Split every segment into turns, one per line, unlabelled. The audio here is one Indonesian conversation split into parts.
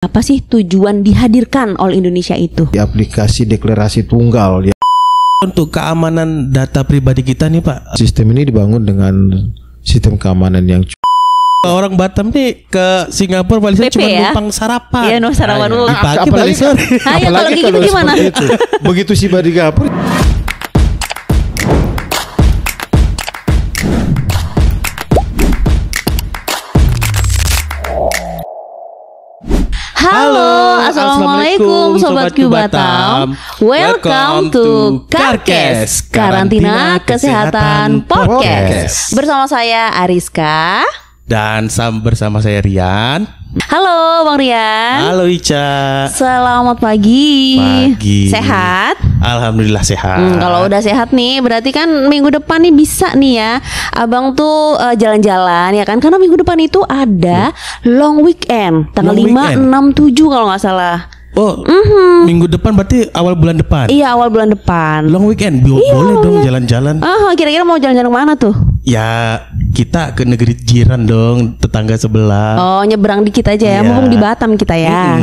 Apa sih tujuan dihadirkan All Indonesia itu?
Di aplikasi deklarasi tunggal ya.
Untuk keamanan data pribadi kita nih Pak,
Sistem ini dibangun dengan sistem keamanan yang
orang Batam nih ke Singapura paling
PP
cuma
ya?
numpang sarapan.
Iya, sarapan dulu.
Di pagi
apalagi
balik sore.
Ah, ya, kalau
apalagi
kayak gitu gimana?
seperti itu. Begitu si di Singapura.
Halo, assalamualaikum Sobat Q Batam. Welcome to Karkes, Karantina Kesehatan Podcast. Bersama saya Ariska
Dan bersama saya Rian.
Halo Bang Rian.
Halo Ica.
Selamat pagi.
Pagi.
Sehat?
Alhamdulillah sehat.
Kalau udah sehat nih, berarti kan minggu depan nih bisa nih ya Abang tuh jalan-jalan ya kan. Karena minggu depan itu ada long weekend tanggal
Long
5,
weekend?
6, 7 kalau nggak salah.
Oh, minggu depan berarti awal bulan depan.
Iya, awal bulan depan.
Long weekend, boleh dong jalan-jalan.
Kira-kira mau jalan-jalan kemana tuh?
Ya kita ke negeri jiran dong, tetangga sebelah.
Oh, nyebrang dikit aja ya,
Iya.
mumpung di Batam kita ya.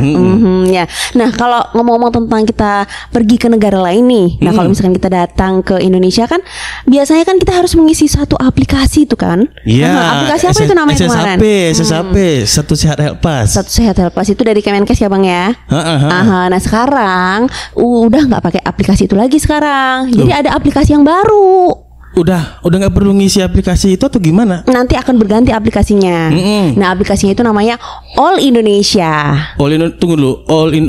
Ya. Nah, kalau ngomong-ngomong tentang kita pergi ke negara lain nih. Nah, kalau misalkan kita datang ke Indonesia kan biasanya kan kita harus mengisi satu aplikasi itu kan.
Iya.
Aplikasi apa itu namanya kemarin?
SSHP, Satu Sehat Health Pass.
Satu Sehat Health Pass itu dari Kemenkes ya Bang ya. Nah sekarang udah nggak pakai aplikasi itu lagi sekarang. Jadi ada aplikasi yang baru.
Udah nggak perlu ngisi aplikasi itu atau gimana?
Nanti akan berganti aplikasinya. Nah aplikasinya itu namanya All Indonesia.
Tunggu dulu.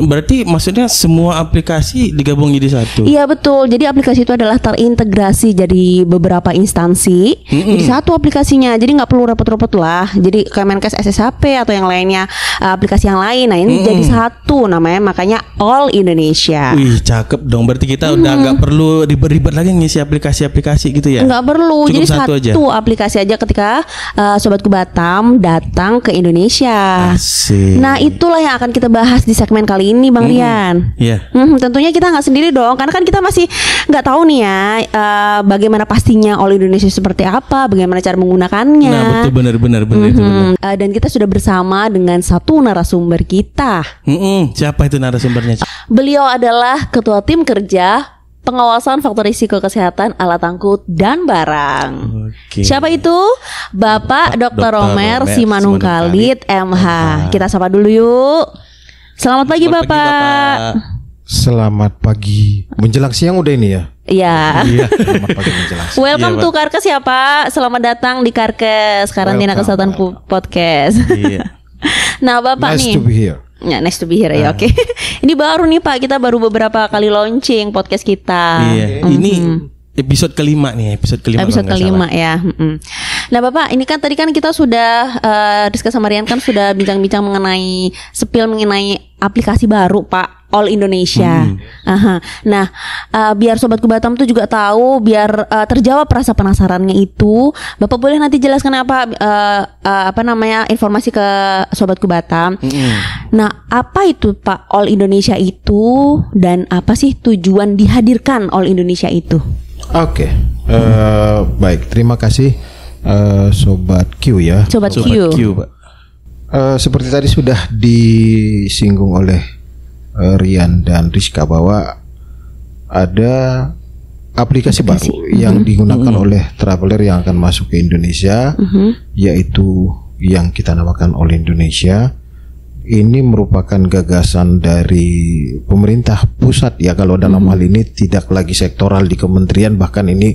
Berarti maksudnya semua aplikasi digabung jadi satu.
Iya betul. Jadi aplikasi itu adalah terintegrasi jadi beberapa instansi. Jadi satu aplikasinya. Jadi nggak perlu repot-repot lah. Jadi Kemenkes SSHP atau yang lainnya aplikasi yang lain. Nah ini jadi satu namanya. Makanya All Indonesia.
Wih cakep dong. Berarti kita udah nggak perlu ribet-ribet lagi ngisi aplikasi-aplikasi gitu ya?
Nggak perlu.
Cukup
jadi
satu aja?
aplikasi aja ketika Sobatku Batam datang ke Indonesia.
Asik.
Nah itulah yang akan kita bahas di segmen kali ini Bang Rian.
Iya.
Tentunya kita nggak sendiri dong, karena kan kita masih nggak tahu nih ya bagaimana pastinya All Indonesia seperti apa, bagaimana cara menggunakannya.
Nah betul benar itu benar.
Dan kita sudah bersama dengan satu narasumber kita.
Siapa itu narasumbernya?
Beliau adalah Ketua Tim Kerja Pengawasan Faktor Risiko Kesehatan Alat Angkut dan Barang.
Oke.
Siapa itu? Bapak Dr. Romer Simanung Khalid MH. Kita sapa dulu yuk. Selamat pagi Bapak.
Selamat pagi. Menjelang siang udah ini ya.
Iya.
Selamat pagi menjelang siang.
Welcome
Iya,
to Karkes ya Pak. Selamat datang di Karkes Karantina
Welcome,
Kesehatan Podcast.
Iya.
Nah Bapak
Nice
nih.
to be here.
Ya, nice to be here ya. Oke. Ini baru nih Pak, kita baru beberapa kali launching podcast kita.
Iya. Ini episode kelima nih, episode kelima.
Episode
kalau nggak
kelima
salah.
ya. Nah Bapak, ini kan tadi kan kita sudah Rizka sama Rian kan sudah bincang-bincang mengenai mengenai aplikasi baru Pak, All Indonesia. Nah, biar Sobatku Batam tuh juga tahu, biar terjawab rasa penasarannya itu, Bapak boleh nanti jelaskan apa namanya informasi ke Sobatku Batam. Nah, apa itu Pak All Indonesia itu dan apa sih tujuan dihadirkan All Indonesia itu?
Oke. Baik, terima kasih Sobat Q ya.
Sobat Q.
Pak.
Seperti tadi sudah disinggung oleh Rian dan Rizka bahwa ada aplikasi baru yang digunakan oleh traveler yang akan masuk ke Indonesia, yaitu yang kita namakan All Indonesia. Ini merupakan gagasan dari pemerintah pusat ya, kalau dalam hal ini tidak lagi sektoral di kementerian, bahkan ini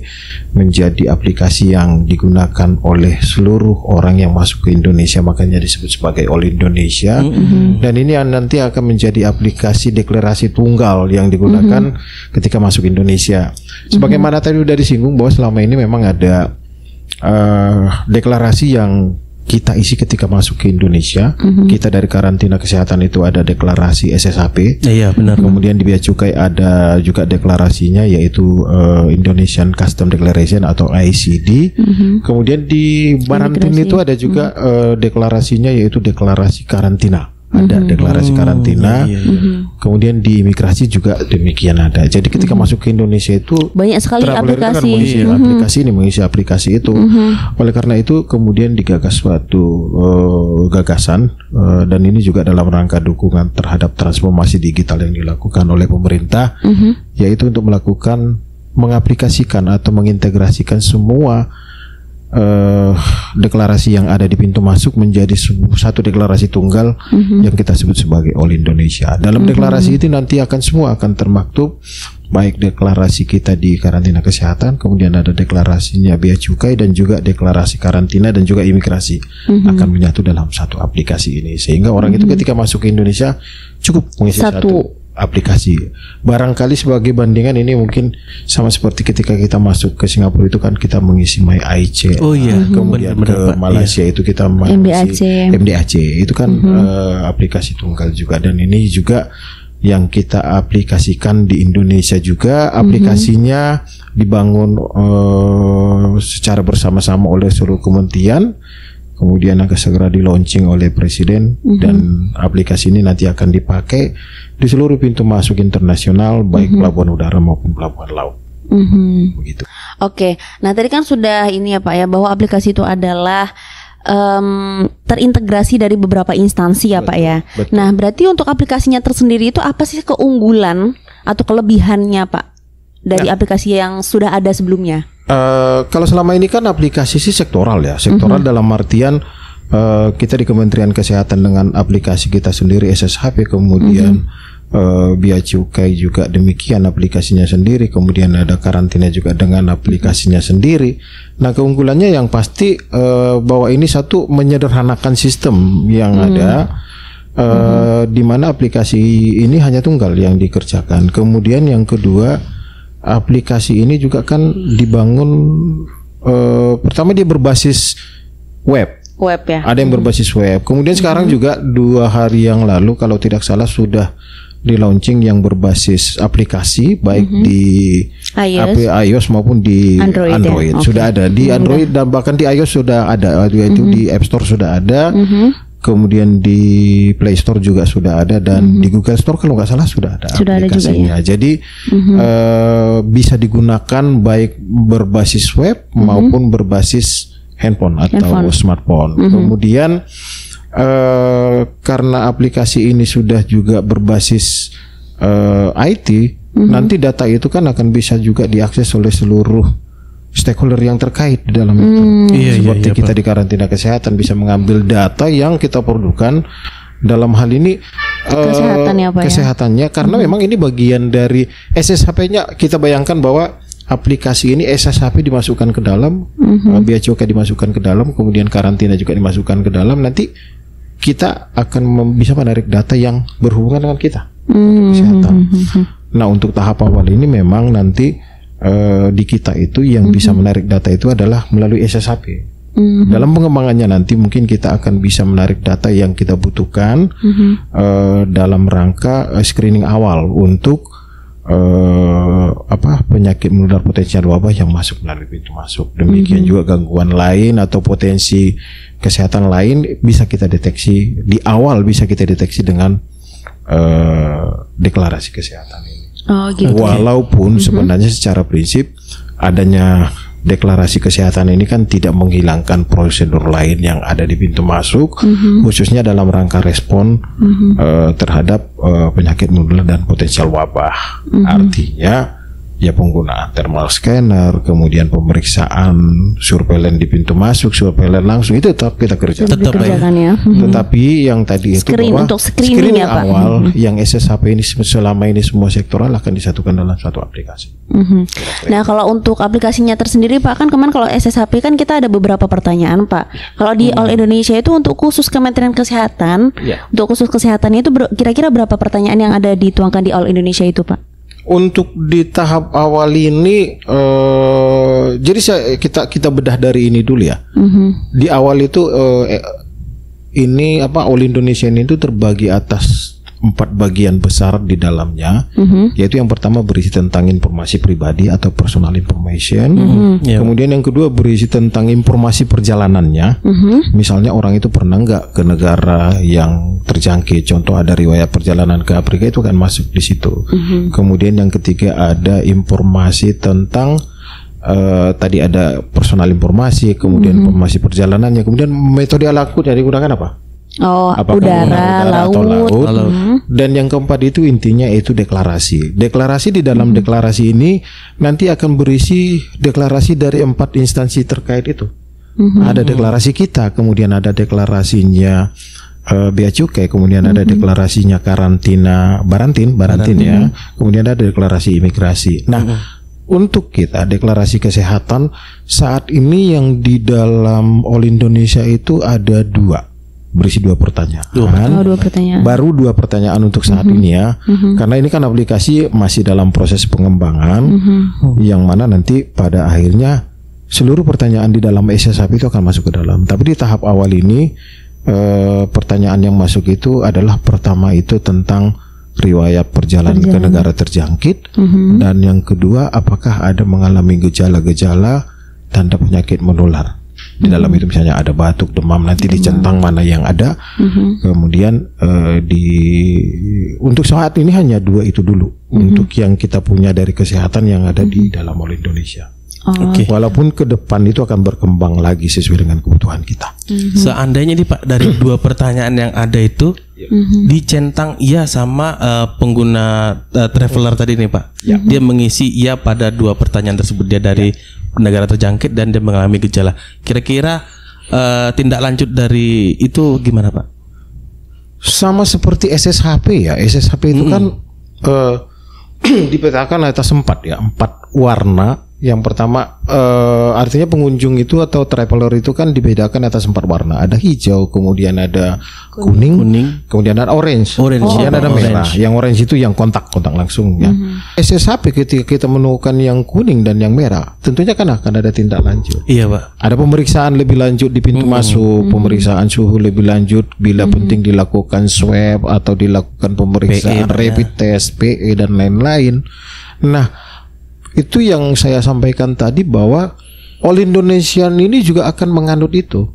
menjadi aplikasi yang digunakan oleh seluruh orang yang masuk ke Indonesia, makanya disebut sebagai All Indonesia. Dan ini nanti akan menjadi aplikasi deklarasi tunggal yang digunakan ketika masuk Indonesia. Sebagaimana tadi sudah disinggung bahwa selama ini memang ada deklarasi yang kita isi ketika masuk ke Indonesia. Kita dari karantina kesehatan itu ada deklarasi SSHP.
Iya benar.
Kemudian di Bea Cukai ada juga deklarasinya, yaitu Indonesian Custom Declaration atau ICD. Kemudian di Barantin itu ada juga deklarasinya, yaitu deklarasi karantina. ada deklarasi karantina. Kemudian di imigrasi juga demikian ada. Jadi ketika masuk ke Indonesia itu
banyak sekali
traveler itu kan
aplikasi.
mengisi aplikasi itu. Oleh karena itu kemudian digagas suatu gagasan dan ini juga dalam rangka dukungan terhadap transformasi digital yang dilakukan oleh pemerintah, yaitu untuk mengaplikasikan atau mengintegrasikan semua deklarasi yang ada di pintu masuk menjadi satu deklarasi tunggal yang kita sebut sebagai All Indonesia. Dalam deklarasi itu nanti semua akan termaktub, baik deklarasi kita di karantina kesehatan, kemudian ada deklarasinya bea cukai dan juga deklarasi karantina dan juga imigrasi akan menyatu dalam satu aplikasi ini, sehingga orang itu ketika masuk ke Indonesia cukup mengisi satu aplikasi. Barangkali sebagai bandingan ini mungkin sama seperti ketika kita masuk ke Singapura itu kan kita mengisi MyIC. Kemudian ke Malaysia itu kita mengisi MDAC. Itu kan aplikasi tunggal juga, dan ini juga yang kita aplikasikan di Indonesia juga. Aplikasinya dibangun secara bersama-sama oleh seluruh kementerian. Kemudian akan segera di launching oleh Presiden dan aplikasi ini nanti akan dipakai di seluruh pintu masuk internasional, baik pelabuhan udara maupun pelabuhan laut. Begitu.
Oke, nah tadi kan sudah ini ya Pak ya, bahwa aplikasi itu adalah terintegrasi dari beberapa instansi ya Pak ya.
Betul.
Nah berarti untuk aplikasinya tersendiri itu apa sih keunggulan atau kelebihannya Pak dari aplikasi yang sudah ada sebelumnya?
Kalau selama ini kan aplikasi sih sektoral ya, sektoral dalam artian kita di Kementerian Kesehatan dengan aplikasi kita sendiri SSHP, kemudian bea cukai juga demikian aplikasinya sendiri, kemudian ada karantina juga dengan aplikasinya sendiri. Nah keunggulannya yang pasti bahwa ini satu menyederhanakan sistem yang ada, di mana aplikasi ini hanya tunggal yang dikerjakan. Kemudian yang kedua, aplikasi ini juga kan dibangun pertama dia berbasis web ya. Ada yang berbasis web. Kemudian sekarang juga 2 hari yang lalu kalau tidak salah sudah di launching yang berbasis aplikasi baik di iOS maupun di Android. Sudah ada di Android dan bahkan di iOS sudah ada, yaitu di App Store sudah ada. Kemudian di Play Store juga sudah ada, dan di Google Store kalau nggak salah sudah ada aplikasinya. Jadi bisa digunakan baik berbasis web maupun berbasis handphone atau smartphone. Kemudian karena aplikasi ini sudah juga berbasis IT, nanti data itu kan akan bisa juga diakses oleh seluruh stakeholder yang terkait di dalam itu. Seperti kita di karantina kesehatan bisa mengambil data yang kita perlukan dalam hal ini kesehatannya, karena memang ini bagian dari SSHP-nya. Kita bayangkan bahwa aplikasi ini SSHP dimasukkan ke dalam, bea cukai dimasukkan ke dalam, kemudian karantina juga dimasukkan ke dalam. Nanti kita akan bisa menarik data yang berhubungan dengan kita kesehatan. Nah untuk tahap awal ini memang nanti di kita itu yang bisa menarik data itu adalah melalui SSHP. Dalam pengembangannya nanti mungkin kita akan bisa menarik data yang kita butuhkan dalam rangka screening awal untuk penyakit menular potensial wabah yang masuk melalui pintu masuk. Demikian juga gangguan lain atau potensi kesehatan lain bisa kita deteksi di awal, bisa kita deteksi dengan deklarasi kesehatan ini. Walaupun sebenarnya secara prinsip adanya deklarasi kesehatan ini kan tidak menghilangkan prosedur lain yang ada di pintu masuk, khususnya dalam rangka respon terhadap penyakit menular dan potensial wabah. Artinya ya penggunaan thermal scanner, kemudian pemeriksaan surveillance di pintu masuk, surveillance langsung itu tetap kita kerjakan. Tetapi yang tadi itu bahwa
untuk screening ya,
awal yang SSHP ini selama ini semua sektoral akan disatukan dalam satu aplikasi.
Nah kalau untuk aplikasinya tersendiri Pak, kan kemarin kalau SSHP kan kita ada beberapa pertanyaan Pak. Kalau di All Indonesia itu untuk khusus Kementerian Kesehatan, untuk khusus kesehatan itu kira-kira berapa pertanyaan yang ada dituangkan di All Indonesia itu Pak?
Untuk di tahap awal ini, jadi kita bedah dari ini dulu ya. Di awal itu ini All Indonesia ini itu terbagi atas 4 bagian besar di dalamnya, yaitu yang pertama berisi tentang informasi pribadi atau personal information, kemudian yang kedua berisi tentang informasi perjalanannya, misalnya orang itu pernah nggak ke negara yang terjangkit, contoh ada riwayat perjalanan ke Afrika itu akan masuk di situ. Kemudian yang ketiga ada informasi tentang tadi ada personal informasi, kemudian informasi perjalanannya, kemudian metode laut yang digunakan apa?
Apakah udara,
atau
laut.
Dan yang keempat itu intinya itu deklarasi. Deklarasi di dalam deklarasi ini nanti akan berisi deklarasi dari 4 instansi terkait itu. Ada deklarasi kita, kemudian ada deklarasinya bea cukai, kemudian ada deklarasinya karantina barantin ya, kemudian ada deklarasi imigrasi. Nah, untuk kita deklarasi kesehatan saat ini yang di dalam All Indonesia itu ada 2. Berisi 2 pertanyaan.
2 pertanyaan.
Baru 2 pertanyaan untuk saat ini ya. Karena ini kan aplikasi masih dalam proses pengembangan, yang mana nanti pada akhirnya seluruh pertanyaan di dalam SSHP itu akan masuk ke dalam. Tapi di tahap awal ini pertanyaan yang masuk itu adalah pertama itu tentang riwayat perjalanan ke negara terjangkit, dan yang kedua apakah ada mengalami gejala-gejala tanda penyakit menular. Di dalam itu misalnya ada batuk, demam, nanti dicentang mana yang ada. Kemudian untuk saat ini hanya 2 itu dulu untuk yang kita punya dari kesehatan yang ada di dalam All Indonesia. Walaupun ke depan itu akan berkembang lagi sesuai dengan kebutuhan kita.
Seandainya nih Pak, dari 2 pertanyaan yang ada itu dicentang iya sama pengguna traveler tadi nih Pak, dia mengisi iya pada 2 pertanyaan tersebut, dia dari negara terjangkit dan dia mengalami gejala. Kira-kira tindak lanjut dari itu gimana Pak?
Sama seperti SSHP ya. SSHP itu kan dipetakan atas 4 ya, 4 warna. Yang pertama artinya pengunjung itu atau traveler itu kan dibedakan atas 4 warna. Ada hijau, kemudian ada kuning, kemudian ada orange, kemudian ada merah. Yang orange itu yang kontak langsung ya. SSHP ketika kita menemukan yang kuning dan yang merah, tentunya kan akan ada tindak lanjut.
Iya Pak.
Ada pemeriksaan lebih lanjut di pintu masuk, pemeriksaan suhu lebih lanjut, bila penting dilakukan swab atau dilakukan pemeriksaan rapid test, PE dan lain-lain. Nah, itu yang saya sampaikan tadi bahwa All Indonesian ini juga akan menganut itu.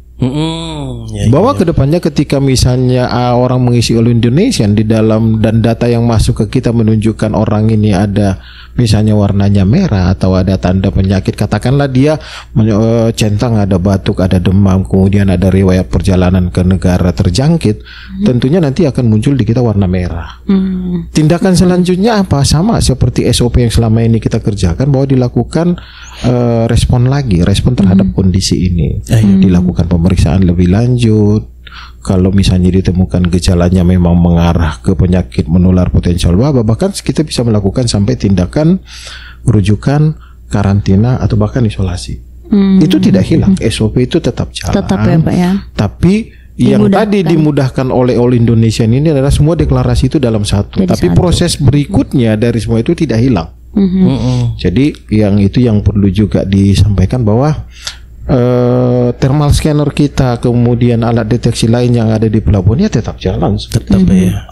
Bahwa kedepannya ketika misalnya orang mengisi All Indonesian di dalam dan data yang masuk ke kita menunjukkan orang ini ada misalnya warnanya merah atau ada tanda penyakit, katakanlah dia centang, ada batuk, ada demam, kemudian ada riwayat perjalanan ke negara terjangkit, tentunya nanti akan muncul di kita warna merah. Tindakan selanjutnya apa? Sama seperti SOP yang selama ini kita kerjakan, bahwa dilakukan respon terhadap kondisi ini. Dilakukan pemeriksaan lebih lanjut. Kalau misalnya ditemukan gejalanya memang mengarah ke penyakit menular potensial wabah, bahkan kita bisa melakukan sampai tindakan rujukan, karantina atau bahkan isolasi. Itu tidak hilang, SOP itu tetap jalan.
Tetap ya Pak ya.
Tapi yang tadi dimudahkan oleh All Indonesia ini adalah semua deklarasi itu dalam satu. Tapi proses berikutnya dari semua itu tidak hilang. Jadi yang itu yang perlu juga disampaikan bahwa thermal scanner kita, kemudian alat deteksi lain yang ada di pelabuhan ya tetap jalan.
Tetap ya.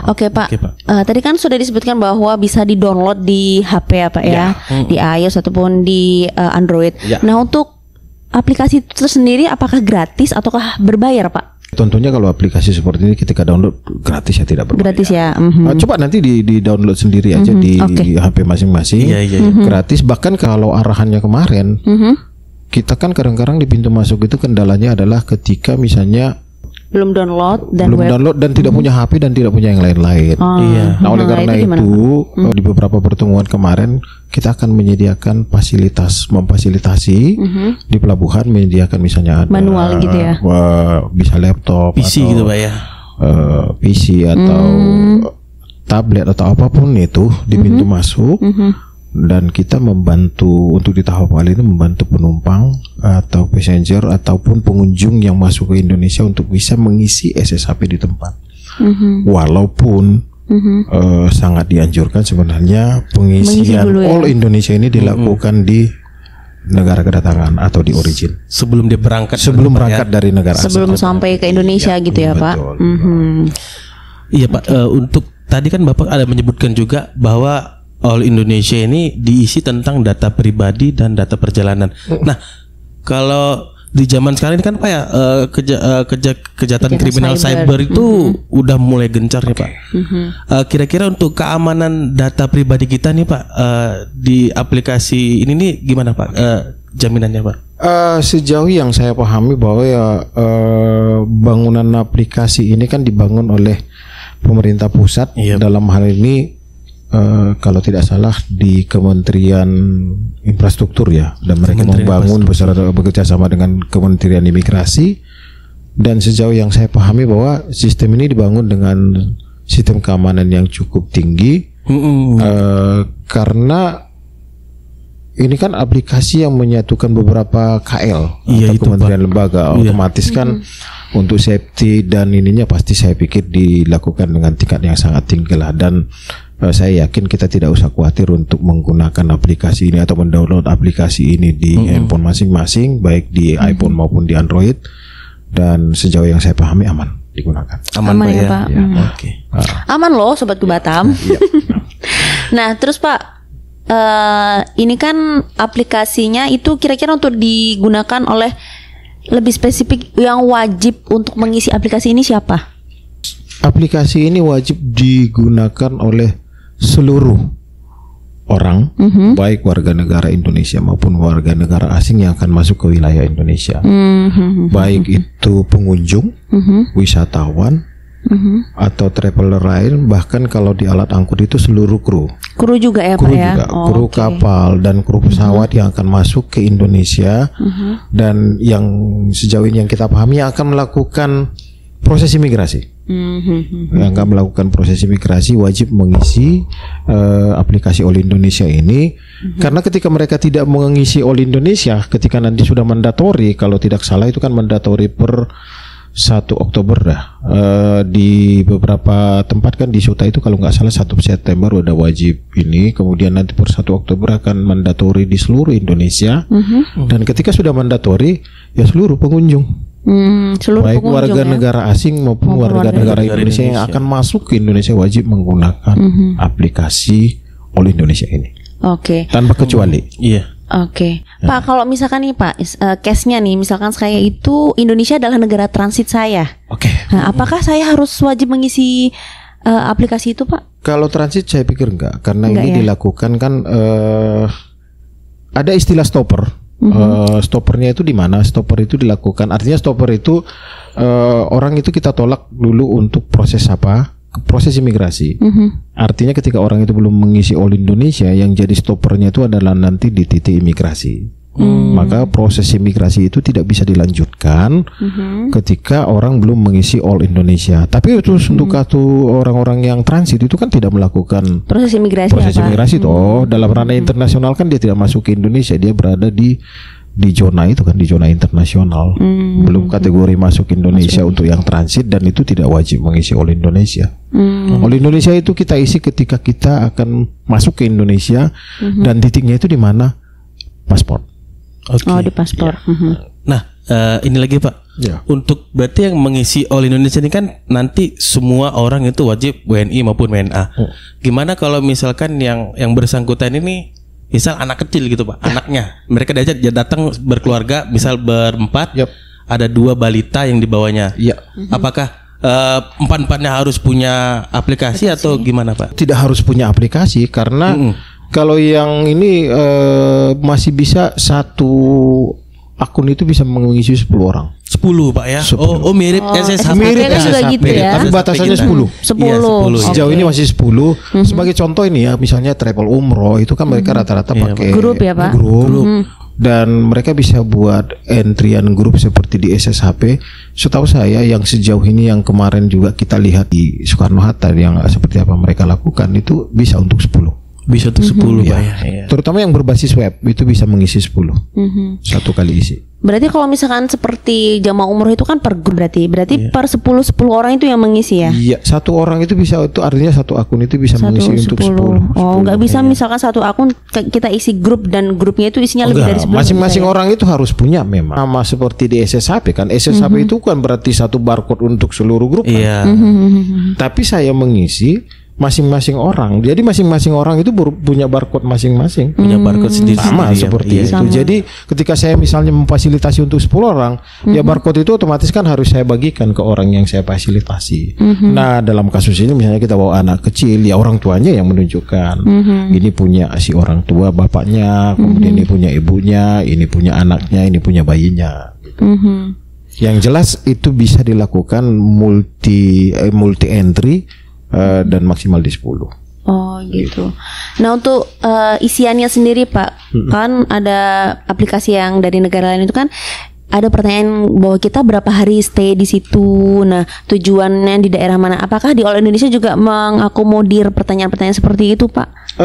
Oke Pak. Tadi kan sudah disebutkan bahwa bisa di-download di HP ya Pak ya, di iOS ataupun di Android. Nah, untuk aplikasi itu sendiri apakah gratis ataukah berbayar Pak?
Tentunya kalau aplikasi seperti ini ketika download gratis ya, tidak berbayar.
Gratis ya.
Coba nanti di download sendiri aja di HP masing-masing. Gratis. Bahkan kalau arahannya kemarin, kita kan kadang-kadang di pintu masuk itu kendalanya adalah ketika misalnya
belum download dan
tidak punya HP dan tidak punya yang lain-lain. Nah, oleh karena itu di beberapa pertemuan kemarin kita akan menyediakan memfasilitasi di pelabuhan, menyediakan misalnya ada
manual gitu ya.
Bisa laptop
PC
atau
gitu Pak ya.
PC atau tablet atau apapun itu di pintu masuk. Dan kita membantu untuk di tahap awal ini membantu penumpang atau passenger ataupun pengunjung yang masuk ke Indonesia untuk bisa mengisi SSHP di tempat. Walaupun sangat dianjurkan sebenarnya pengisian All Indonesia ini dilakukan di negara kedatangan atau di origin.
Sebelum dia berangkat.
Sebelum berangkat dari negara asal.
Sebelum sampai ke Indonesia gitu ya Pak.
Iya Pak, untuk tadi kan Bapak ada menyebutkan juga bahwa All Indonesia ini diisi tentang data pribadi dan data perjalanan. Nah, kalau di zaman sekarang ini kan Pak ya, kejahatan kriminal cyber itu udah mulai gencar nih Pak. Kira-kira untuk keamanan data pribadi kita nih Pak, di aplikasi ini nih gimana Pak, jaminannya Pak?
Sejauh yang saya pahami bahwa ya bangunan aplikasi ini kan dibangun oleh pemerintah pusat. Dalam hal ini kalau tidak salah di Kementerian Infrastruktur ya, dan mereka membangun bekerja sama dengan Kementerian Imigrasi. Dan sejauh yang saya pahami bahwa sistem ini dibangun dengan sistem keamanan yang cukup tinggi, karena ini kan aplikasi yang menyatukan beberapa KL atau kementerian lembaga, otomatis kan untuk safety dan ininya pasti saya pikir dilakukan dengan tingkat yang sangat tinggi lah. Dan saya yakin kita tidak usah khawatir untuk menggunakan aplikasi ini atau mendownload aplikasi ini di handphone masing-masing, baik di iPhone maupun di Android. Dan sejauh yang saya pahami aman digunakan.
Aman ya Pak.
Oke.
Aman loh Sobatku Batam. Nah terus Pak, ini kan aplikasinya itu kira-kira untuk digunakan oleh, lebih spesifik yang wajib untuk mengisi aplikasi ini siapa?
Aplikasi ini wajib digunakan oleh seluruh orang, baik warga negara Indonesia maupun warga negara asing yang akan masuk ke wilayah Indonesia. Baik itu pengunjung, wisatawan, atau traveler lain, bahkan kalau di alat angkut itu seluruh kru
juga ya Pak ya?
Kru kapal dan kru pesawat yang akan masuk ke Indonesia, dan yang sejauh ini yang kita pahami yang akan melakukan proses imigrasi. Yang akan melakukan proses imigrasi wajib mengisi aplikasi All Indonesia ini, karena ketika mereka tidak mengisi All Indonesia, ketika nanti sudah mandatori, kalau tidak salah itu kan mandatori per 1 Oktober dah. Di beberapa tempat kan di Suta itu kalau nggak salah 1 September udah wajib ini, kemudian nanti per 1 Oktober akan mandatori di seluruh Indonesia. Dan ketika sudah mandatori ya seluruh pengunjung, baik warga negara asing maupun warga negara Indonesia yang akan masuk ke Indonesia wajib menggunakan aplikasi All Indonesia ini. Tanpa kecuali.
Pak, kalau misalkan nih Pak, case-nya nih, misalkan saya itu Indonesia adalah negara transit saya. Nah, apakah saya harus wajib mengisi aplikasi itu Pak?
Kalau transit saya pikir enggak, karena ini dilakukan kan ada istilah stopper. Stoppernya itu di mana? Stopper itu dilakukan, artinya stopper itu orang itu kita tolak dulu untuk proses apa? Proses imigrasi. Artinya ketika orang itu belum mengisi All Indonesia, yang jadi stoppernya itu adalah nanti di titik imigrasi. Maka proses imigrasi itu tidak bisa dilanjutkan ketika orang belum mengisi All Indonesia. Tapi itu untuk orang-orang yang transit itu kan tidak melakukan
proses imigrasi
toh. Dalam ranah internasional kan dia tidak masuk ke Indonesia, dia berada di zona itu kan, di zona internasional. Belum kategori masuk Indonesia untuk yang transit, dan itu tidak wajib mengisi All Indonesia. All Indonesia itu kita isi ketika kita akan masuk ke Indonesia, dan titiknya itu di mana? Paspor.
Di paspor.
Nah, ini lagi Pak. Untuk berarti yang mengisi All Indonesia ini kan nanti semua orang itu wajib WNI maupun WNA. Gimana kalau misalkan yang bersangkutan ini misal anak kecil gitu Pak, anaknya mereka datang berkeluarga, misal berempat, ada 2 balita yang dibawanya. Apakah empat-empatnya harus punya aplikasi atau gimana Pak?
Tidak harus punya aplikasi, karena kalau yang ini masih bisa satu akun itu bisa mengisi 10 orang.
10 Pak ya?
10.
Oh mirip SSHP.
Mirip SSHP gitu ya.
Tapi batasannya 10.
10.
Sejauh ini masih 10. Sebagai contoh ini ya, misalnya travel umroh itu kan mereka rata-rata pakai
grup ya Pak.
Grup. Dan mereka bisa buat entrian grup seperti di SSHP. Setahu saya yang sejauh ini yang kemarin juga kita lihat di Soekarno Hatta yang seperti apa mereka lakukan itu bisa untuk 10.
Bisa tuh 10 Pak ya. Iya.
Terutama yang berbasis web itu bisa mengisi 10 satu kali isi.
Berarti kalau misalkan seperti jamaah umroh itu kan per grup berarti per 10 orang itu yang mengisi ya?
Iya, satu orang itu bisa, itu artinya satu akun itu bisa mengisi untuk 10.
Oh, nggak bisa misalkan satu akun kita isi grup dan grupnya itu isinya lebih dari 10.
Masing-masing orang itu harus punya memang. Sama seperti di SSHP kan. SSHP itu kan berarti satu barcode untuk seluruh grup kan.
Iya.
Tapi saya mengisi masing-masing orang. Jadi masing-masing orang itu punya barcode masing-masing.
Punya barcode sendiri.
Sama seperti itu.
Sama.
Jadi ketika saya misalnya memfasilitasi untuk 10 orang, ya barcode itu otomatis kan harus saya bagikan ke orang yang saya fasilitasi. Nah, dalam kasus ini misalnya kita bawa anak kecil, ya orang tuanya yang menunjukkan. Ini punya si orang tua bapaknya, kemudian ini punya ibunya, ini punya anaknya, ini punya bayinya gitu. Yang jelas itu bisa dilakukan multi entry dan maksimal di 10.
Oh gitu. Nah untuk isiannya sendiri Pak, kan ada aplikasi yang dari negara lain itu kan ada pertanyaan bahwa kita berapa hari stay di situ. Nah tujuannya di daerah mana? Apakah di All Indonesia juga mengakomodir pertanyaan-pertanyaan seperti itu Pak?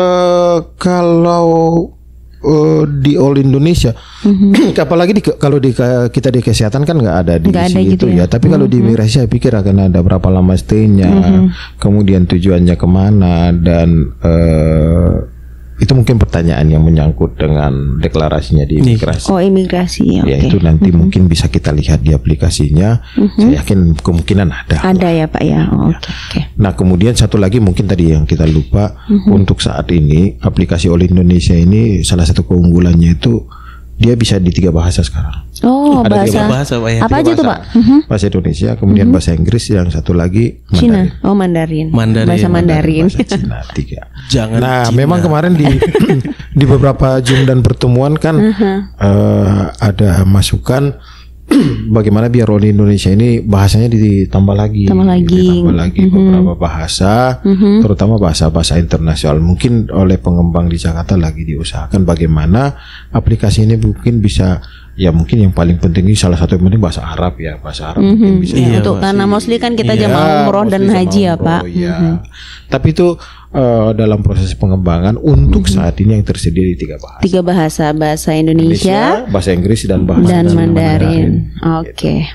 Kalau di All Indonesia, apalagi kalau kita di kesehatan kan nggak ada di situ gitu ya. Tapi kalau di imigrasi saya pikir akan ada berapa lama stay-nya, kemudian tujuannya kemana, dan itu mungkin pertanyaan yang menyangkut dengan deklarasinya di imigrasi.
Oh imigrasi,
ya itu nanti mungkin bisa kita lihat di aplikasinya. Saya yakin kemungkinan ada.
Ada ya Pak ya. Oke.
Nah kemudian satu lagi mungkin tadi yang kita lupa, untuk saat ini aplikasi All Indonesia ini salah satu keunggulannya itu dia bisa di 3 bahasa sekarang.
Oh,
ada
bahasa Pak ya.
Apa aja tuh Pak?
Bahasa Indonesia, kemudian bahasa Inggris, yang satu lagi Mandarin.
Cina. Oh Mandarin.
Bahasa
Mandarin.
Bahasa Cina 3.
Jangan.
Nah,
Cina.
memang kemarin di beberapa Zoom dan pertemuan kan ada masukan bagaimana biar All Indonesia ini bahasanya ditambah lagi beberapa bahasa, terutama bahasa-bahasa internasional. Mungkin oleh pengembang di Jakarta lagi diusahakan bagaimana aplikasi ini mungkin bisa, ya mungkin yang paling penting ini salah satu yang penting bahasa Arab ya, bahasa Arab mungkin bisa.
Iya, untuk karena mostly kan kita jamaah umroh dan haji ya Pak.
Tapi itu dalam proses pengembangan untuk saat ini yang tersedia di 3 bahasa.
3 bahasa, bahasa Indonesia,
bahasa Inggris dan bahasa
Mandarin. Oke.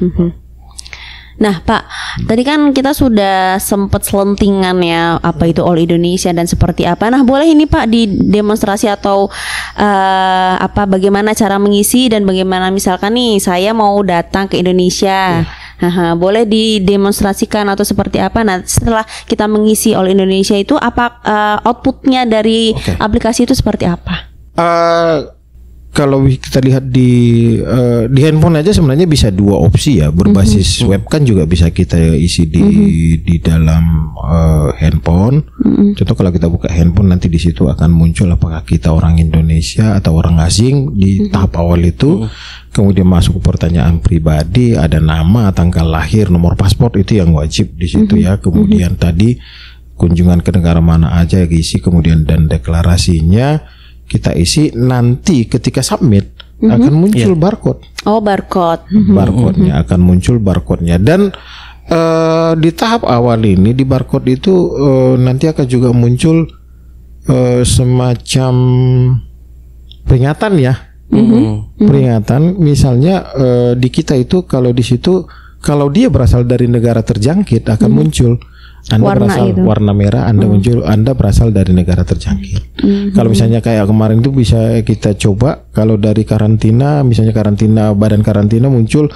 Nah Pak, tadi kan kita sudah sempat selentingan ya apa itu All Indonesia dan seperti apa. Nah boleh ini Pak didemonstrasi atau bagaimana cara mengisi dan bagaimana misalkan nih saya mau datang ke Indonesia. Boleh didemonstrasikan atau seperti apa? Nah setelah kita mengisi All Indonesia itu apa outputnya dari aplikasi itu seperti apa?
Kalau kita lihat di handphone aja sebenarnya bisa 2 opsi ya, berbasis web kan juga bisa kita isi di dalam handphone. Contoh kalau kita buka handphone nanti di situ akan muncul apakah kita orang Indonesia atau orang asing di tahap awal itu. Kemudian masuk ke pertanyaan pribadi, ada nama, tanggal lahir, nomor paspor, itu yang wajib di situ ya. Kemudian tadi kunjungan ke negara mana aja diisi, kemudian dan deklarasinya kita isi. Nanti ketika submit akan muncul barcode.
Oh barcode.
Barcode-nya akan muncul barcode-nya. Dan di tahap awal ini di barcode itu nanti akan juga muncul semacam peringatan ya. Peringatan misalnya di kita itu kalau di situ kalau dia berasal dari negara terjangkit akan muncul Anda warna merah, Anda muncul Anda berasal dari negara terjangkit. Kalau misalnya kayak kemarin itu bisa kita coba kalau dari karantina, misalnya badan karantina muncul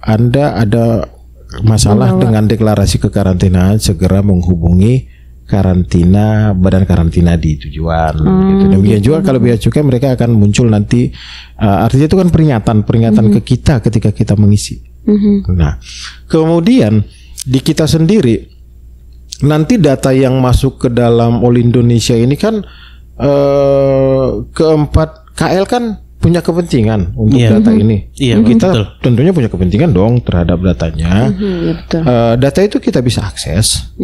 Anda ada masalah dengan deklarasi kekarantinaan, segera menghubungi badan karantina di tujuan gitu. Demikian juga kalau bea cukai mereka akan muncul nanti artinya itu kan peringatan ke kita ketika kita mengisi. Nah, kemudian di kita sendiri nanti data yang masuk ke dalam All Indonesia ini kan keempat KL kan punya kepentingan untuk data ini. Kita tentunya punya kepentingan dong terhadap datanya. Data itu kita bisa akses.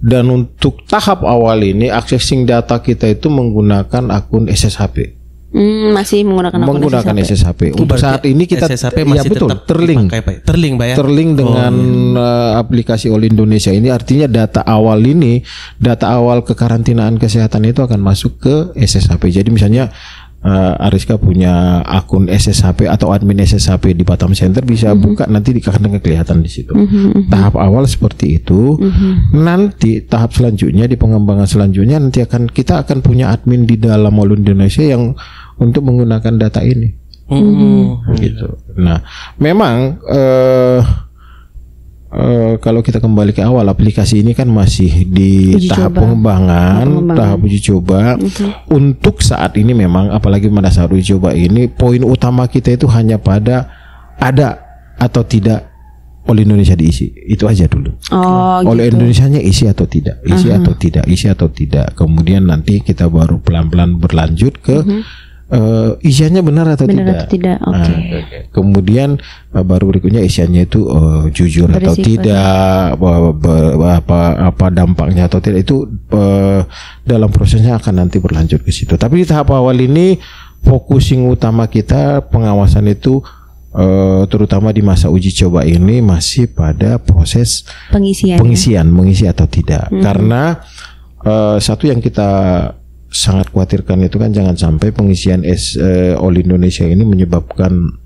Dan untuk tahap awal ini accessing data kita itu menggunakan akun SSHP.
Masih menggunakan
SSHP. Untuk saat ini kita
SSHP masih
betul
tetap
terlink.
dipakai, Pak. Terlink, Pak ya.
Terlink dengan aplikasi All Indonesia ini, artinya data awal kekarantinaan kesehatan itu akan masuk ke SSHP. Jadi misalnya Ariska punya akun SSHP atau admin SSHP di Batam Center, bisa buka, nanti akan kelihatan di situ. Tahap awal seperti itu. Nanti tahap selanjutnya, di pengembangan selanjutnya nanti kita akan punya admin di dalam All Indonesia yang untuk menggunakan data ini. Gitu. Nah, memang kalau kita kembali ke awal, aplikasi ini kan masih di tahap pengembangan, tahap uji coba. Untuk saat ini memang, apalagi pada saat uji coba ini, poin utama kita itu hanya pada ada atau tidak All Indonesia diisi. Itu aja dulu. All Indonesianya isi atau tidak, isi atau tidak. Kemudian nanti kita baru pelan-pelan berlanjut ke isiannya benar atau tidak. Kemudian baru berikutnya isiannya itu jujur atau tidak, apa dampaknya atau tidak, itu dalam prosesnya akan nanti berlanjut ke situ. Tapi di tahap awal ini focusing utama kita pengawasan itu terutama di masa uji coba ini masih pada proses pengisian mengisi atau tidak. Karena satu yang kita sangat khawatirkan itu kan jangan sampai pengisian All Indonesia ini menyebabkan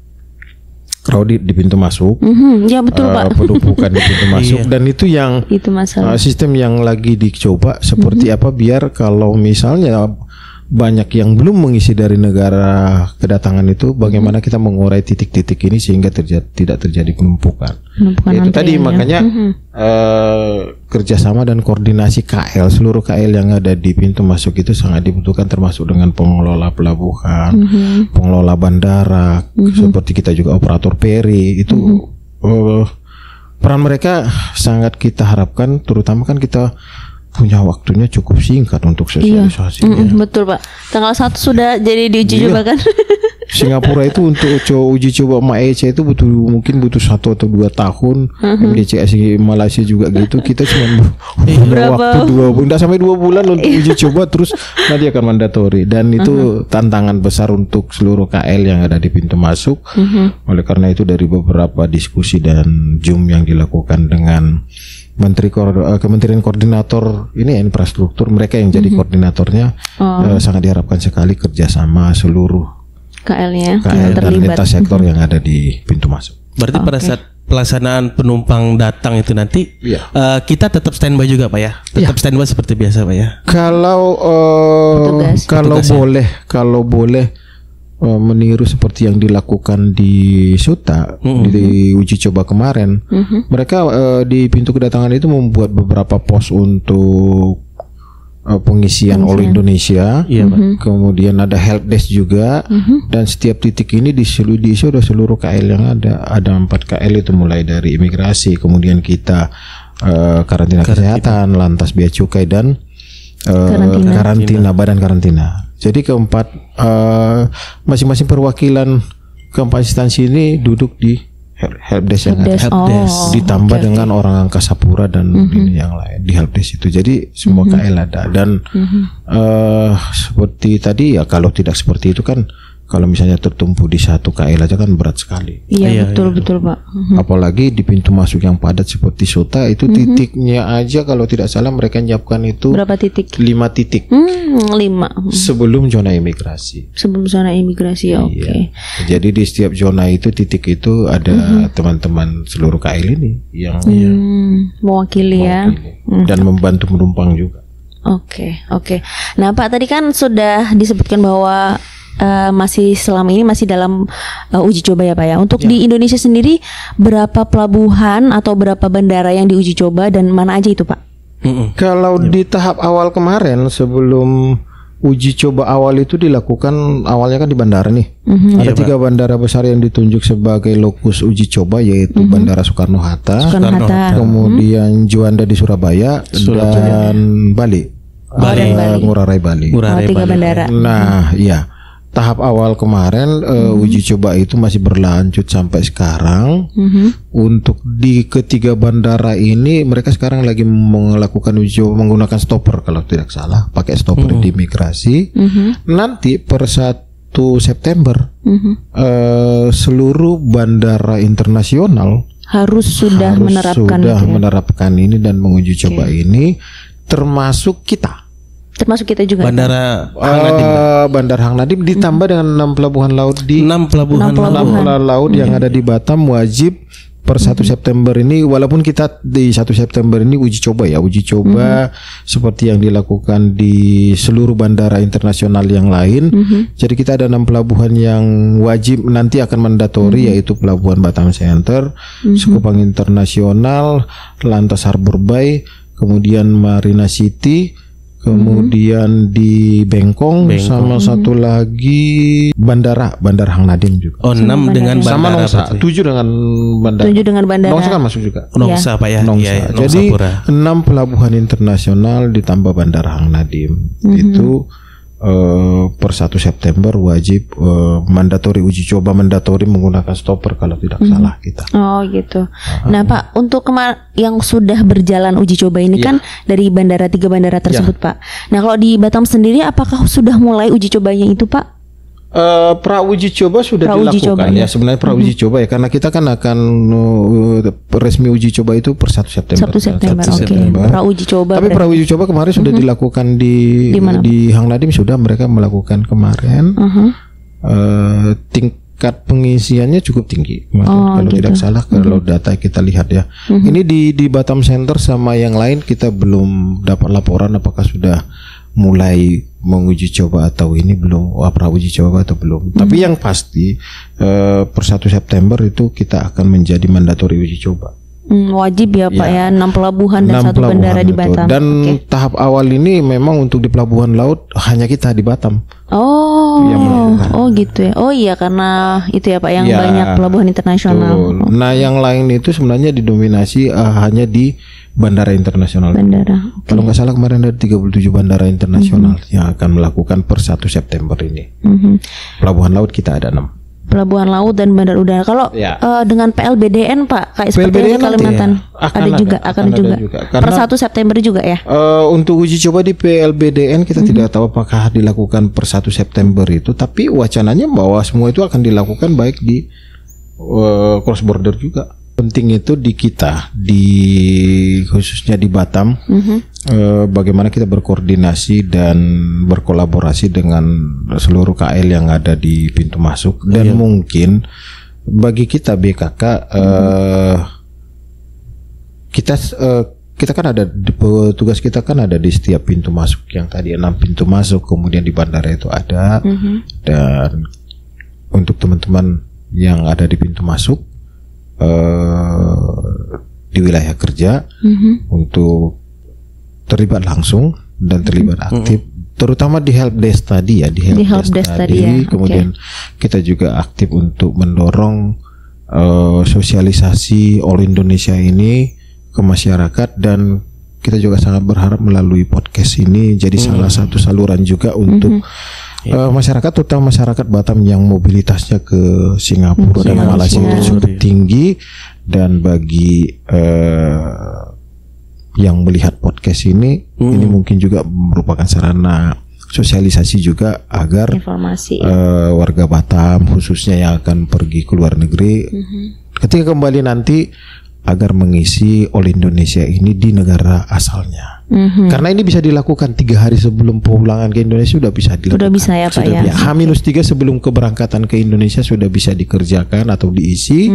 crowded di pintu masuk,
ya betul Pak,
penumpukan di pintu masuk, dan itu yang sistem yang lagi dicoba seperti apa biar kalau misalnya banyak yang belum mengisi dari negara kedatangan itu, bagaimana kita mengurai titik-titik ini sehingga tidak terjadi penumpukan. Itu tadi makanya kerjasama dan koordinasi KL, seluruh KL yang ada di pintu masuk itu sangat dibutuhkan, termasuk dengan pengelola pelabuhan, pengelola bandara, seperti kita juga operator peri itu. Peran mereka sangat kita harapkan, terutama kan kita punya waktunya cukup singkat untuk sosialisasi.
Betul Pak. Tanggal 1 sudah jadi diuji coba kan.
Singapura itu untuk uji coba MAEC itu mungkin butuh 1 atau 2 tahun. MDCS Malaysia juga gitu. Kita cuma waktu 2 bulan, sampai 2 bulan untuk uji coba, terus nanti akan mandatori. Dan itu tantangan besar untuk seluruh KL yang ada di pintu masuk. Oleh karena itu dari beberapa diskusi dan Zoom yang dilakukan dengan Kementerian Koordinator ini infrastruktur, mereka yang jadi koordinatornya, sangat diharapkan sekali kerjasama seluruh KL dan lintas sektor yang ada di pintu masuk.
Berarti pada saat pelaksanaan penumpang datang itu nanti kita tetap standby juga Pak ya, tetap standby seperti biasa Pak ya.
Kalau boleh meniru seperti yang dilakukan di Suta di uji coba kemarin, mereka di pintu kedatangan itu membuat beberapa pos untuk pengisian All Indonesia, kemudian ada help desk juga, dan setiap titik ini diisi oleh seluruh KL yang ada 4 KL itu, mulai dari imigrasi, kemudian kita karantina kesehatan, lantas bea cukai, dan karantina badan karantina. Jadi keempat masing-masing perwakilan keempat instansi ini duduk di helpdesk yang ada, ditambah dengan orang angkasa pura dan ini yang lain di helpdesk itu. Jadi semua KL ada, dan seperti tadi ya, kalau tidak seperti itu kan, kalau misalnya tertumpu di satu KL aja kan berat sekali.
Betul Pak.
Apalagi di pintu masuk yang padat seperti Suta itu, titiknya aja kalau tidak salah mereka nyiapkan itu
berapa titik?
5 titik.
5
sebelum zona imigrasi.
Oke.
Jadi di setiap zona itu, titik itu ada teman-teman seluruh KL ini yang
mewakili ya,
dan membantu penumpang juga.
Oke. Nah Pak, tadi kan sudah disebutkan bahwa masih selama ini masih dalam uji coba ya Pak ya. Untuk di Indonesia sendiri berapa pelabuhan atau berapa bandara yang diuji coba dan mana aja itu Pak?
Kalau di tahap awal kemarin, sebelum uji coba awal itu dilakukan, awalnya kan di bandara nih. Ada 3 bandara besar yang ditunjuk sebagai lokus uji coba, yaitu Bandara Soekarno-Hatta, kemudian Juanda di Surabaya, dan Bali. Ngurah Rai Bali.
3 bandara.
Nah, tahap awal kemarin uji coba itu masih berlanjut sampai sekarang. Untuk di ketiga bandara ini, mereka sekarang lagi melakukan uji coba menggunakan stopper, kalau tidak salah, pakai stopper di imigrasi. Nanti per 1 September seluruh bandara internasional
harus sudah
menerapkan ini dan menguji coba ini, termasuk kita juga. Bandara Hang Nadiem ditambah dengan 6 pelabuhan laut di
6 pelabuhan
laut yang ada di Batam wajib per 1 September ini, walaupun kita di 1 September ini uji coba seperti yang dilakukan di seluruh bandara internasional yang lain. Jadi kita ada 6 pelabuhan yang wajib nanti akan mandatori, yaitu Pelabuhan Batam Center, Sekupang Internasional, lantas Harbor Bay, kemudian Marina City, kemudian di Bengkong, sama satu lagi bandara Hang Nadiem juga.
6 dengan bandara.
Sama Nongsa, 7 dengan bandara. Nongsa kan masuk juga.
Nongsa Pak ya.
Nongsa. Jadi 6 pelabuhan internasional ditambah bandara Hang Nadiem. Itu per 1 September wajib mandatori uji coba, mandatori menggunakan stopper kalau tidak salah kita.
Oh gitu. Nah Pak, untuk yang sudah berjalan uji coba ini kan dari 3 bandara tersebut Pak. Nah kalau di Batam sendiri apakah sudah mulai uji cobanya itu Pak?
Pra uji coba sudah dilakukan ya sebenarnya pra uji coba ya, karena kita kan akan resmi uji coba itu per 1 September.
1 September. Oke. Pra uji coba.
Tapi pra uji coba kemarin sudah dilakukan di Hang Nadiem, sudah mereka melakukan kemarin. Tingkat pengisiannya cukup tinggi. Kalau tidak salah kalau data kita lihat ya. Ini di Batam Center sama yang lain kita belum dapat laporan apakah sudah mulai menguji coba atau ini belum, pra uji coba atau belum. Tapi yang pasti per 1 September itu kita akan menjadi mandatori uji coba.
Wajib ya Pak ya, 6 pelabuhan dan 1 bandara di Batam.
Dan tahap awal ini memang untuk di pelabuhan laut hanya kita di Batam.
Gitu ya. Oh iya, karena itu ya Pak yang banyak pelabuhan internasional.
Nah yang lain itu sebenarnya didominasi hanya di bandara internasional. Kalau nggak salah kemarin ada 37 bandara internasional yang akan melakukan per 1 September ini. Pelabuhan laut kita ada 6.
Pelabuhan laut dan bandar udara. Kalau dengan PLBDN Pak, kayak seperti di Kalimantan akan juga. Per 1 September juga ya.
Untuk uji coba di PLBDN kita tidak tahu apakah dilakukan per 1 September itu, tapi wacananya bahwa semua itu akan dilakukan baik di cross border juga. Penting itu di kita, khususnya di Batam, bagaimana kita berkoordinasi dan berkolaborasi dengan seluruh KL yang ada di pintu masuk. Dan mungkin bagi kita BKK, kita kan ada tugas kita kan ada di setiap pintu masuk, yang tadi 6 pintu masuk, kemudian di bandara itu ada. Dan untuk teman-teman yang ada di pintu masuk di wilayah kerja, untuk terlibat langsung dan terlibat aktif, terutama di help desk tadi ya, di help desk tadi. Kemudian kita juga aktif untuk mendorong sosialisasi All Indonesia ini ke masyarakat, dan kita juga sangat berharap melalui podcast ini jadi salah satu saluran juga untuk masyarakat, terutama masyarakat Batam yang mobilitasnya ke Singapura dan Malaysia itu cukup tinggi. Dan bagi yang melihat podcast ini mungkin juga merupakan sarana sosialisasi juga agar warga Batam khususnya yang akan pergi ke luar negeri ketika kembali nanti agar mengisi All Indonesia ini di negara asalnya. Karena ini bisa dilakukan 3 hari sebelum pulangan ke Indonesia sudah bisa dilakukan.
Sudah bisa ya Pak ya.
H-3 sebelum keberangkatan ke Indonesia sudah bisa dikerjakan atau diisi.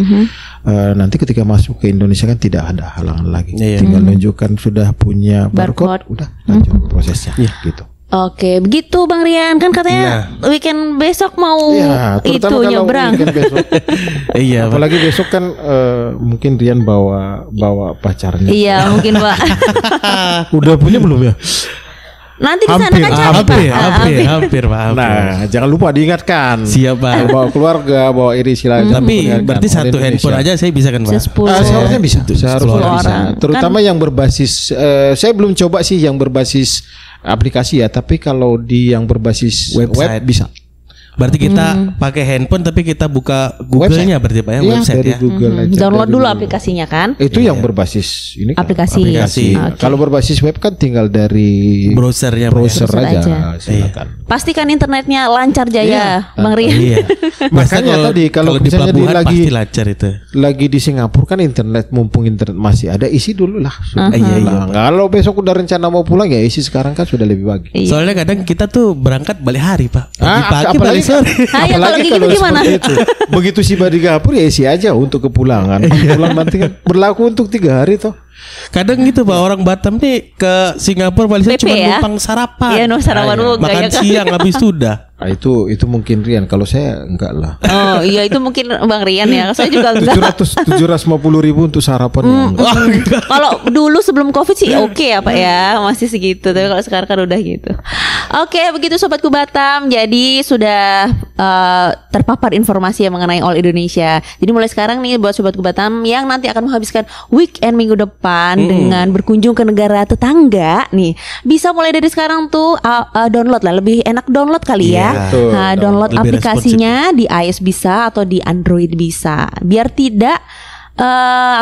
Nanti ketika masuk ke Indonesia kan tidak ada halangan lagi. Tinggal menunjukkan sudah punya barcode, udah lanjut prosesnya gitu.
Oke, begitu Bang Rian, kan katanya weekend besok mau itu nyebrang.
Iya,
apalagi besok kan mungkin Rian bawa pacarnya.
Iya, mungkin Pak.
Udah punya belum ya?
Nanti di sana kan cari
hampir Pak.
Nah, jangan lupa diingatkan.
Siapa?
Bawa keluarga, bawa iri silakan.
Tapi berarti satu handphone aja saya bisa kan Pak?
Seharusnya bisa. Seharusnya bisa. Terutama yang berbasis, saya belum coba sih yang berbasis aplikasi ya, tapi kalau di yang berbasis web bisa.
Berarti kita pakai handphone tapi kita buka Google-nya berarti Pak ya,
Iya,
website
dari
ya.
Google aja.
Download
Dari
dulu
Google.
aplikasinya kan.
Itu yang berbasis ini kan,
Aplikasi. Oke.
Kalau berbasis web kan tinggal dari
Browsernya Pak ya.
browser
Browser
aja.
aja.
Silakan.
Pastikan internetnya lancar jaya, Bang Rian.
Iya.
Makanya tadi kalau
di
misalnya
pelabuhan
lagi
pasti lancar itu.
lagi di Singapura kan internet, mumpung internet masih ada, isi dulu lah.
Iya,
Nah, kalau besok udah rencana mau pulang ya isi sekarang kan sudah lebih bagus.
Iya.
Soalnya kadang kita tuh berangkat balik hari Pak. Pagi balik sore.
Ah, ya, kalau kayak gitu gimana?
seperti itu. Begitu tiba di Singapura ya isi aja untuk kepulangan. Pulang nanti kan berlaku untuk 3 hari toh.
Kadang gitu Pak, orang Batam nih ke Singapura paling
PP
cuma
ya?
numpang sarapan.
Iya, numpang sarapan dulu,
Makan
gaya kan.
siang habis sudah.
Nah, itu mungkin Rian, kalau saya enggak lah.
Oh iya, itu mungkin Bang Rian ya. Saya juga enggak.
750.000 untuk sarapan ya enggak.
Kalau dulu sebelum Covid sih oke ya Pak ya, masih segitu. Tapi kalau sekarang kan udah gitu. Oke, begitu Sobatku Batam. Jadi sudah terpapar informasi yang mengenai All Indonesia. Jadi mulai sekarang nih buat Sobatku Batam yang nanti akan menghabiskan weekend minggu depan dengan berkunjung ke negara tetangga nih, bisa mulai dari sekarang tuh download lah, lebih enak download kali ya.
Betul.
Nah, download
Lebih
aplikasinya di iOS bisa atau di Android bisa, biar tidak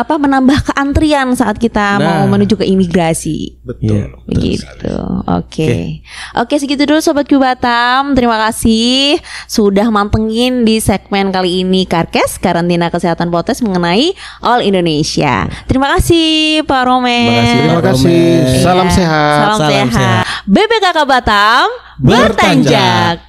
menambah keantrian saat kita mau menuju ke imigrasi.
Betul.
Begitu. Oke, segitu dulu Sobatku Batam. Terima kasih sudah mantengin di segmen kali ini Karkes, Karantina Kesehatan Potes mengenai All Indonesia. Terima kasih Pak Romen.
Terima kasih.
Iya.
Salam sehat.
Salam sehat. BPKK Batam bertanjak.